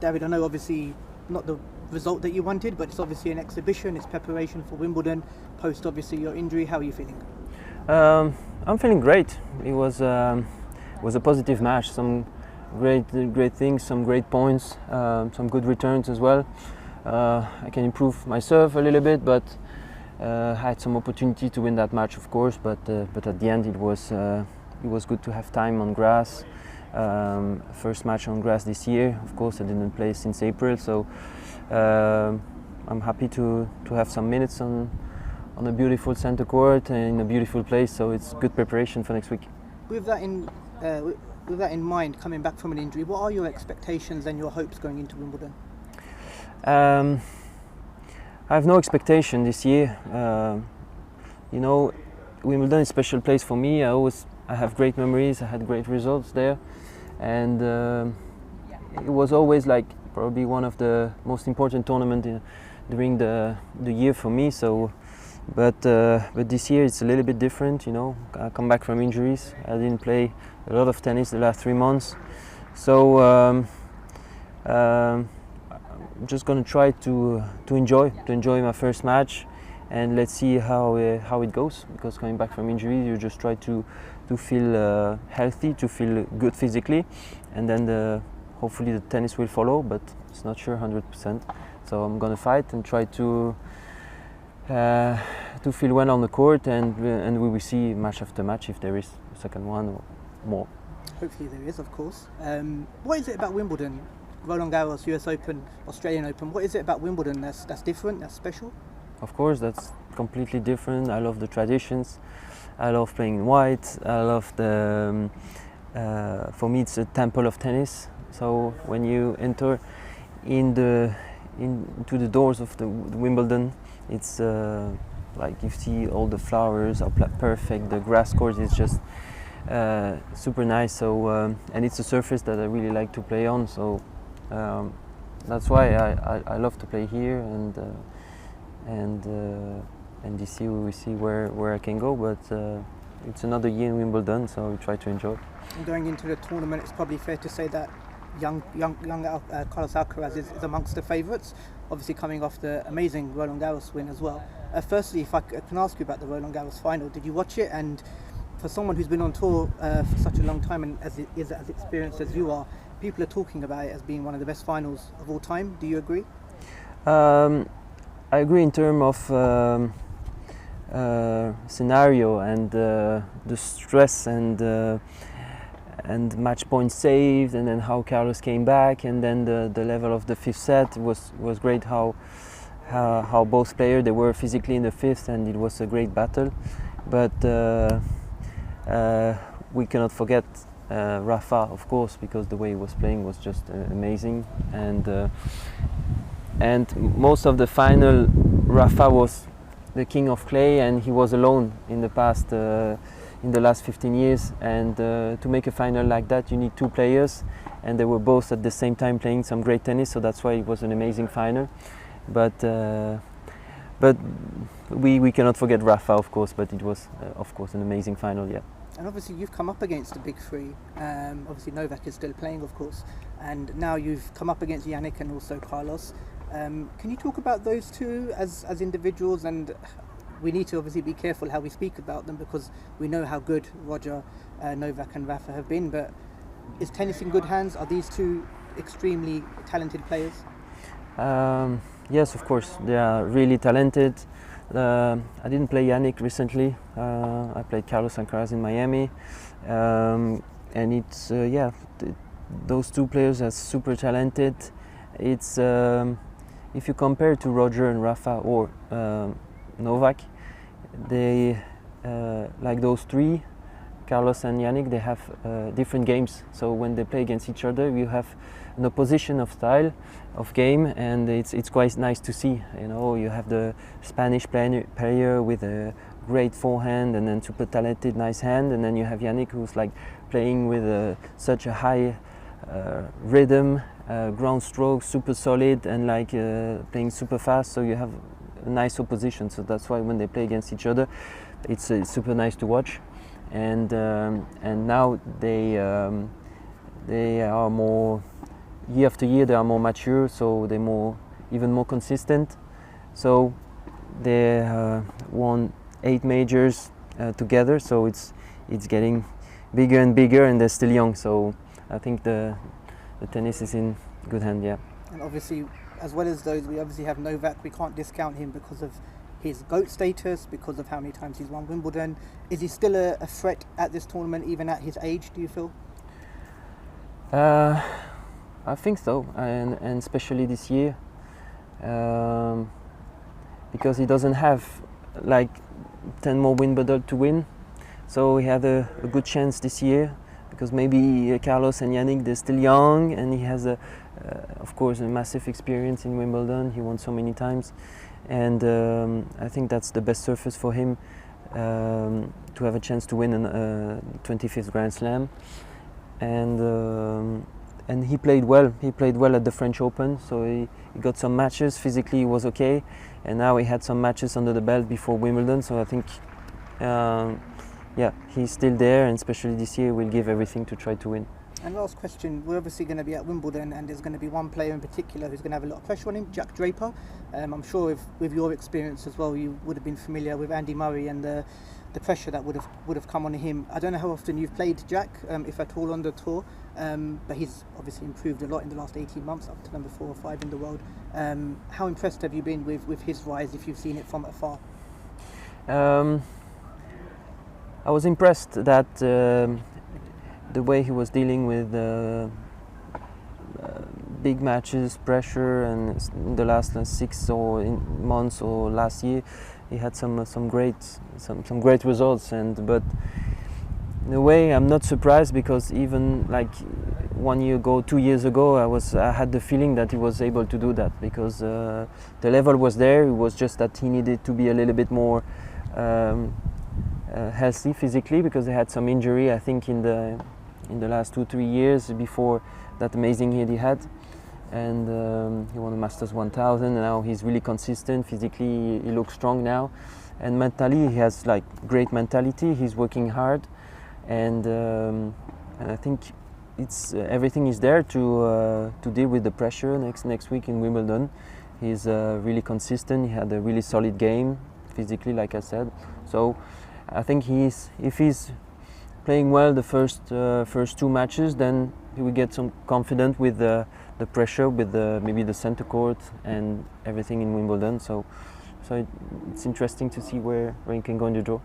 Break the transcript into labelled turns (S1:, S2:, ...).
S1: David, I know obviously not the result that you wanted, but it's obviously an exhibition, it's preparation for Wimbledon, post obviously your injury. How are you feeling?
S2: I'm feeling great. It was a positive match. Some great things, some great points, some good returns as well. I can improve my serve a little bit, but had some opportunity to win that match, of course. But at the end, it was good to have time on grass. First match on grass this year. Of course, I didn't play since April, so I'm happy to have some minutes on a beautiful centre court in a beautiful place. So it's good preparation for next week.
S1: With that in mind, coming back from an injury, what are your expectations and your hopes going into Wimbledon?
S2: I have no expectation this year. Wimbledon is a special place for me. I have great memories. I had great results there, and it was always like probably one of the most important tournaments during the year for me. So, but this year it's a little bit different. I come back from injuries. I didn't play a lot of tennis the last 3 months, so I'm just gonna try to enjoy my first match, and let's see how it goes. Because coming back from injury, you just try to feel healthy, to feel good physically, and then hopefully the tennis will follow. But it's not sure 100%. So I'm gonna fight and try to feel well on the court, and we will see match after match if there is a second one or more.
S1: Hopefully there is, of course. What is it about Wimbledon? Roland Garros, US Open, Australian Open. What is it about Wimbledon that's different, that's special?
S2: Of course, that's completely different. I love the traditions. I love playing in white. I love the. For me, it's a temple of tennis. So when you enter into the doors of the Wimbledon, it's like you see all the flowers are perfect. The grass court is just super nice. So and it's a surface that I really like to play on. So that's why I love to play here, and this year we will see where I can go. But it's another year in Wimbledon, so we try to enjoy.
S1: And going into the tournament, it's probably fair to say that young Carlos Alcaraz is amongst the favourites. Obviously, coming off the amazing Roland Garros win as well. Firstly, if I can ask you about the Roland Garros final, did you watch it? And for someone who's been on tour for such a long time and as experienced as you are, people are talking about it as being one of the best finals of all time. Do you agree?
S2: I agree in terms of scenario and the stress and match points saved, and then how Carlos came back, and then the level of the fifth set was great. How both players, they were physically in the fifth, and it was a great battle. But we cannot forget Rafa, of course, because the way he was playing was just amazing. And most of the final, Rafa was the king of clay, and he was alone in the last 15 years. And to make a final like that, you need two players, and they were both at the same time playing some great tennis. So that's why it was an amazing final. But we cannot forget Rafa, of course. But it was, of course, an amazing final. Yeah.
S1: And obviously you've come up against the big three. Obviously Novak is still playing, of course, and now you've come up against Yannick and also Carlos. Can you talk about those two as individuals? And we need to obviously be careful how we speak about them, because we know how good Roger, Novak and Rafa have been. But is tennis in good hands? Are these two extremely talented players?
S2: Yes, of course, they are really talented. I didn't play Yannick recently. I played Carlos and Alcaraz in Miami, and it's those two players are super talented. It's if you compare to Roger and Rafa or Novak, they like those three, Carlos and Yannick, they have different games. So when they play against each other, you have an opposition of style of game, and it's quite nice to see. You have the Spanish player with a great forehand and then super talented, nice hand, and then you have Yannick, who's like playing with such a high rhythm, ground stroke, super solid, and like playing super fast. So you have a nice opposition. So that's why when they play against each other, it's super nice to watch. And now they are more year after year they are more mature, so they're even more consistent. So they won 8 majors together, so it's getting bigger and bigger, and they're still young. So I think the tennis is in good hand. Yeah.
S1: And obviously, as well as those, we obviously have Novak. We can't discount him because of his GOAT status, because of how many times he's won Wimbledon. Is he still a threat at this tournament, even at his age, do you feel?
S2: I think so, and especially this year, because he doesn't have like 10 more Wimbledon to win, so he had a good chance this year, because maybe Carlos and Yannick, they're still young, and he has of course a massive experience in Wimbledon. He won so many times, and I think that's the best surface for him to have a chance to win a 25th Grand Slam. And he played well. He played well at the French Open, so he got some matches. Physically, he was okay, and now he had some matches under the belt before Wimbledon. So I think, yeah, he's still there, and especially this year, we'll give everything to try to win.
S1: And last question, we're obviously going to be at Wimbledon, and there's going to be one player in particular who's going to have a lot of pressure on him, Jack Draper. I'm sure with your experience as well, you would have been familiar with Andy Murray and the pressure that would have come on him. I don't know how often you've played Jack, if at all, on the tour, but he's obviously improved a lot in the last 18 months, up to number 4 or 5 in the world. How impressed have you been with his rise, if you've seen it from afar?
S2: I was impressed that the way he was dealing with big matches, pressure, and in the last 6 months or last year, he had some great results. But in a way, I'm not surprised, because even like 1 year ago, 2 years ago, I had the feeling that he was able to do that, because the level was there. It was just that he needed to be a little bit more healthy physically, because he had some injury, I think, in the last 2-3 years before that amazing hit he had. And he won the Masters 1000, and now he's really consistent. Physically, he looks strong now, and mentally, he has like great mentality. He's working hard, and I think it's everything is there to deal with the pressure next week in Wimbledon. He's really consistent. He had a really solid game physically, like I said. So I think if he's playing well the first 2 matches, then he will get some confidence with the pressure, with maybe the center court and everything in Wimbledon. So it's interesting to see where he can go in the draw.